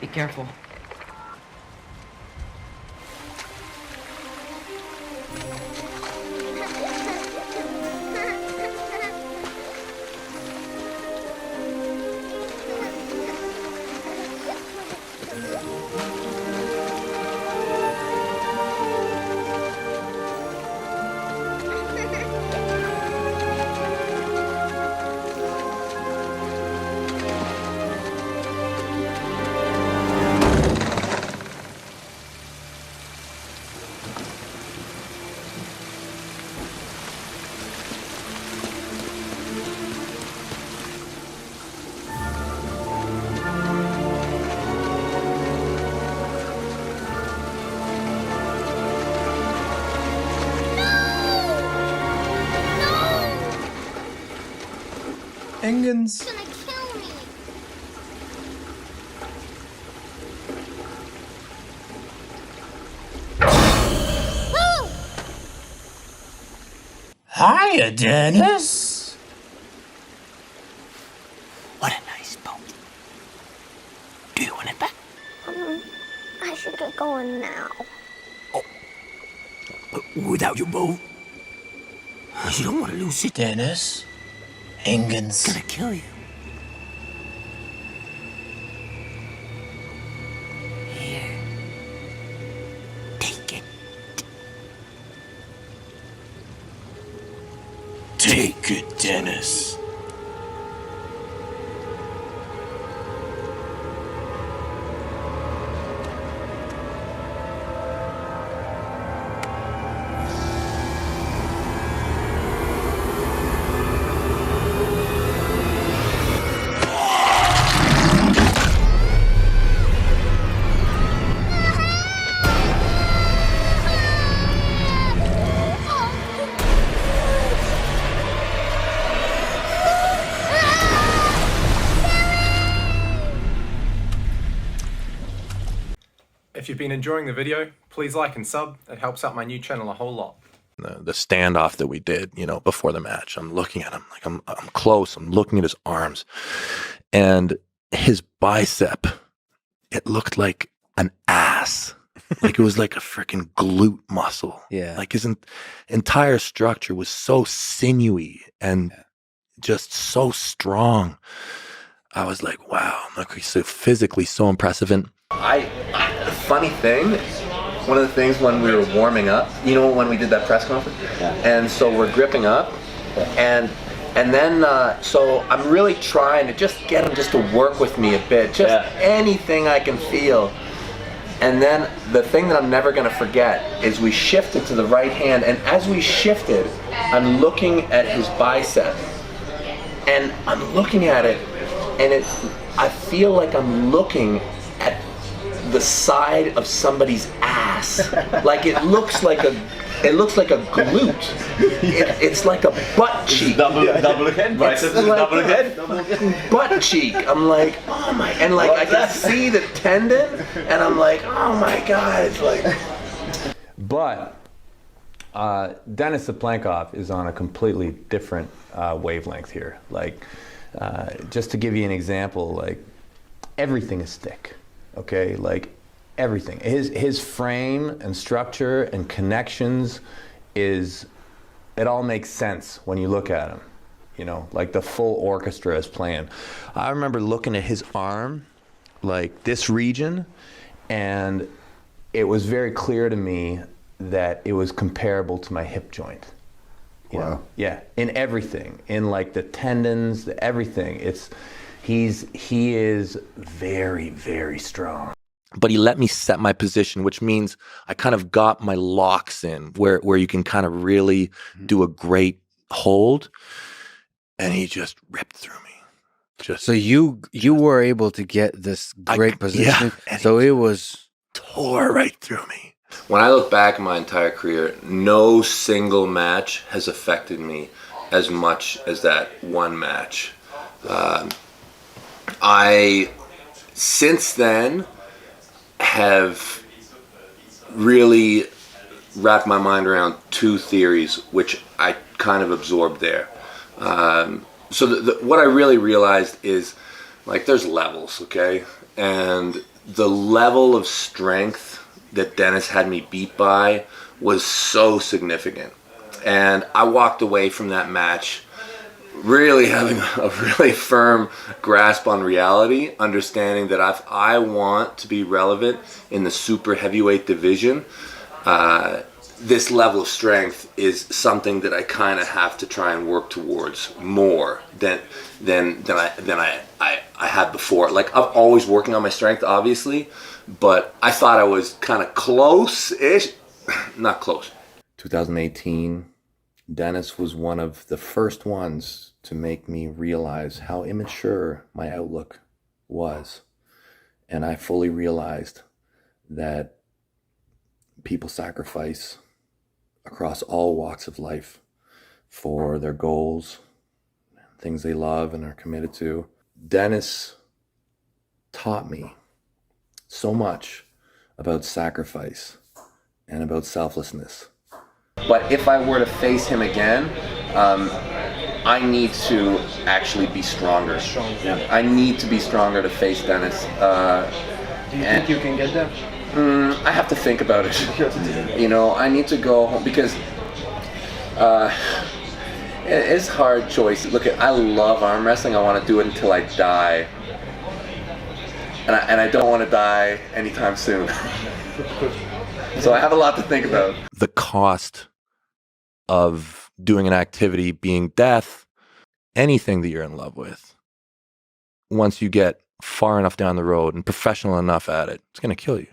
Be careful. Engens. It's gonna kill me. Woo! Hiya, Dennis. What a nice boat. Do you want it back? I should get going now. Without your boat? You don't want to lose it. Dennis. Engens. It's gonna kill you. Here. Take it. Take it, Dennis. If you've been enjoying the video, please like and sub. It helps out my new channel a whole lot. The standoff that we did, you know, before the match, I'm looking at him, like I'm close. I'm looking at his arms, and his bicep, it looked like an ass. Like it was like a freaking glute muscle. Yeah. Like his entire structure was so sinewy and just so strong. I was like, wow, like he's so physically so impressive. And funny thing, one of the things when we were warming up, you know, when we did that press conference, and so we're gripping up, and then so I'm really trying to just get him just to work with me a bit, just anything I can feel. And then the thing that I'm never gonna forget is we shifted to the right hand, and as we shifted, I'm looking at his bicep, and I'm looking at it, and I feel like I'm looking at the side of somebody's ass. Like it looks like a glute. It's like a butt cheek. Double head, bicep is like double head. Butt cheek. I'm like, oh my, and like I can see the tendon, and I'm like, oh my god, it's like. But Denis Saplankov is on a completely different wavelength here. Like, just to give you an example, like everything is thick. Okay, like everything. His frame and structure and connections it all makes sense when you look at him. You know, like the full orchestra is playing. I remember looking at his arm, like this region, and it was very clear to me that it was comparable to my hip joint. You know? Yeah, in everything, in like the tendons, everything. He is very, very strong. But he let me set my position, which means I kind of got my locks in where you can kind of really do a great hold, and he just ripped through me. So you were able to get this great position. Yeah, so it was tore right through me. When I look back at my entire career, no single match has affected me as much as that one match. I, since then, have really wrapped my mind around two theories, which I kind of absorbed there. So what I really realized is, like, there's levels, okay? And the level of strength that Dennis had me beat by was so significant. And I walked away from that match really having a really firm grasp on reality, understanding that if I want to be relevant in the super heavyweight division, this level of strength is something that I kind of have to try and work towards more than I had before. Like, I'm always working on my strength, obviously, but I thought I was kind of close-ish, not close. 2018, Dennis was one of the first ones to make me realize how immature my outlook was. And I fully realized that people sacrifice across all walks of life for their goals, things they love and are committed to. Dennis taught me so much about sacrifice and about selflessness. But if I were to face him again, I need to actually be stronger. I need to be stronger to face Dennis. Do you think you can get there? I have to think about it. You know, I need to go home because it's a hard choice. Look, I love arm wrestling. I want to do it until I die. And I don't want to die anytime soon. So I have a lot to think about. The cost of doing an activity being death, anything that you're in love with, once you get far enough down the road and professional enough at it, it's going to kill you.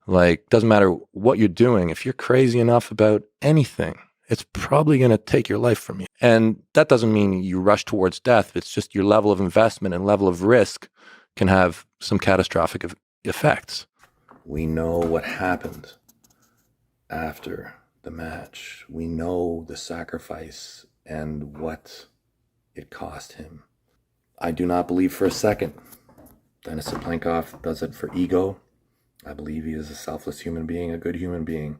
Like, doesn't matter what you're doing. If you're crazy enough about anything, it's probably going to take your life from you. And that doesn't mean you rush towards death. It's just your level of investment and level of risk can have some catastrophic effects. We know what happened after the match. We know the sacrifice and what it cost him. I do not believe for a second Denis Saplenkov does it for ego. I believe he is a selfless human being, a good human being,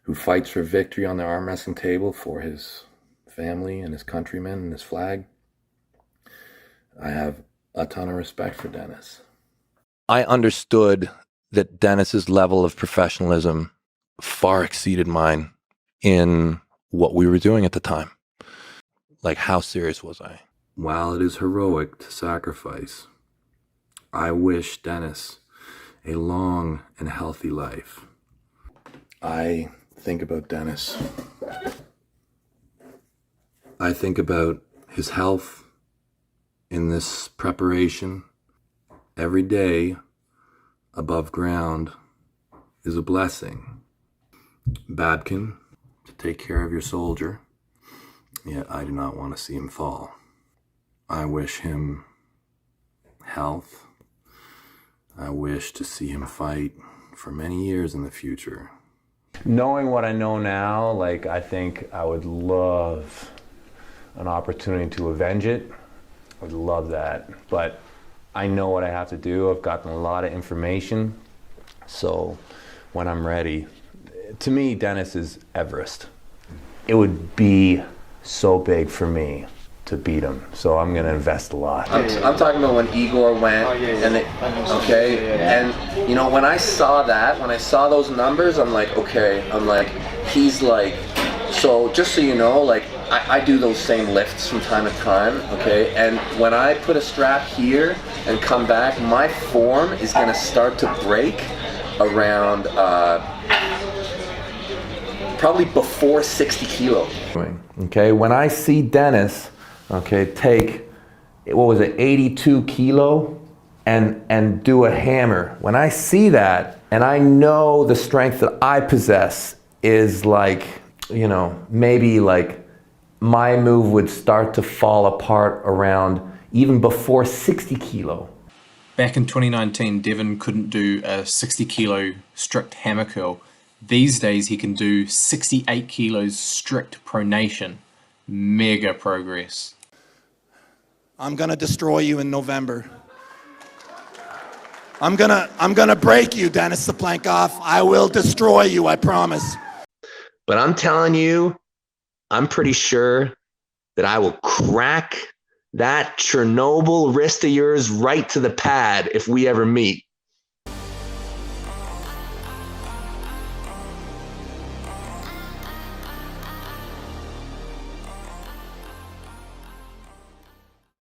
who fights for victory on the arm wrestling table for his family and his countrymen and his flag. I have a ton of respect for Dennis. I understood that Dennis's level of professionalism far exceeded mine in what we were doing at the time. Like, how serious was I? While it is heroic to sacrifice, I wish Dennis a long and healthy life. I think about Dennis. I think about his health in this preparation. Every day above ground is a blessing. Babkin, to take care of your soldier, yet I do not want to see him fall. I wish him health. I wish to see him fight for many years in the future. Knowing what I know now, like, I think I would love an opportunity to avenge it. I would love that. But I know what I have to do. I've gotten a lot of information. So when I'm ready, to me, Dennis is Everest. It would be so big for me to beat him. So I'm going to invest a lot. I'm talking about when Igor went, and they, and you know, when I saw that, when I saw those numbers, I'm like, okay, he's like, so just so you know, like, I do those same lifts from time to time, okay? And when I put a strap here and come back, my form is gonna start to break around probably before 60 kilo. Okay, when I see Dennis, okay, take, what was it, 82 kilo and do a hammer. When I see that, and I know the strength that I possess is like, you know, maybe like my move would start to fall apart around even before 60 kilo. Back in 2019, Devon couldn't do a 60 kilo strict hammer curl. These days he can do 68 kilos strict pronation. Mega progress. I'm gonna destroy you in November. I'm gonna break you, Denis Saplenkov. I will destroy you, I promise. But I'm telling you, I'm pretty sure that I will crack that Chernobyl wrist of yours right to the pad if we ever meet.